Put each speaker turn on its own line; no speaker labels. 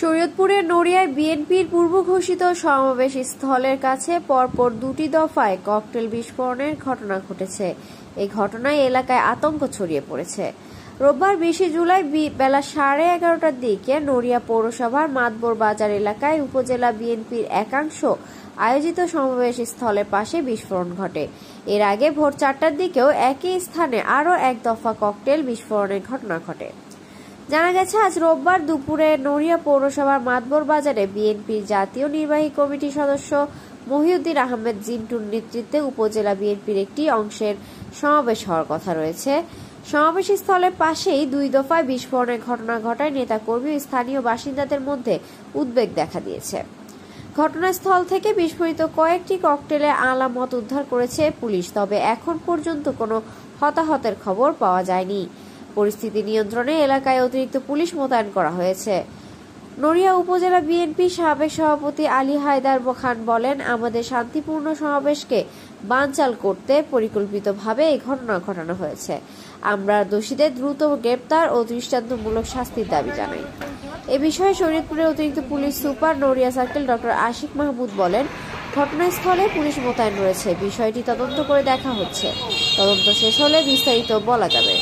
শরীয়তপুরের নড়িয়ায় বিএনপির পূর্ব ঘোষিত সমাবেশ স্থলের কাছে পরপর দুটি দফায় ককটেল বিস্ফোরণের ঘটনা ঘটেছে। এই ঘটনায় এলাকায় আতঙ্ক ছড়িয়ে পড়েছে। রোববার 20 জুলাই বেলা 11:30টার দিকে নড়িয়া পৌরসভার মাতবর বাজার এলাকায় উপজেলা বিএনপির একাংশ আয়োজিত সমাবেশ স্থলের পাশে বিস্ফোরণ ঘটে। এর আগে ভোর 4টার দিকেও একই স্থানে আরও এক দফা ককটেল বিস্ফোরণের ঘটনা ঘটে। জানা গেছে, আজ রোববার দুপুরে নড়িয়া পৌরসভার মাতবর বাজারে বিএনপির জাতীয় নির্বাহী কমিটির সদস্য মহিউদ্দিন আহমেদ জিন্টুর নেতৃত্বে উপজেলা বিএনপির একটি অংশের সমাবেশ হওয়ার কথা রয়েছে। সমাবেশ স্থলের পাশেই দুই দফায় বিস্ফোরণের ঘটনা ঘটায় নেতাকর্মী ও স্থানীয় বাসিন্দাদের মধ্যে উদ্বেগ দেখা দিয়েছে। ঘটনাস্থল থেকে বিস্ফোরিত কয়েকটি ককটেলের আলামত উদ্ধার করেছে পুলিশ, তবে এখন পর্যন্ত কোনো হতাহতের খবর পাওয়া যায়নি। পরিস্থিতি নিয়ন্ত্রণে এলাকায় অতিরিক্ত পুলিশ মোতায়েন করা হয়েছে। নড়িয়া উপজেলা বিএনপি সাবেক সভাপতি আলী হায়দার খান বলেন, আমাদের শান্তিপূর্ণ সমাবেশকে বানচাল করতে পরিকল্পিতভাবে এই ঘটনা ঘটানো হয়েছে। আমরা দোষীদের দ্রুত গ্রেপ্তার ও দৃষ্টান্তমূলক শাস্তির দাবি জানাই। এ বিষয়ে শরীয়তপুরের অতিরিক্ত পুলিশ সুপার নড়িয়া সার্কেল ডক্টর আশিক মাহমুদ বলেন, ঘটনাস্থলে পুলিশ মোতায়েন রয়েছে, বিষয়টি তদন্ত করে দেখা হচ্ছে। তদন্ত শেষ হলে বিস্তারিত বলা যাবে।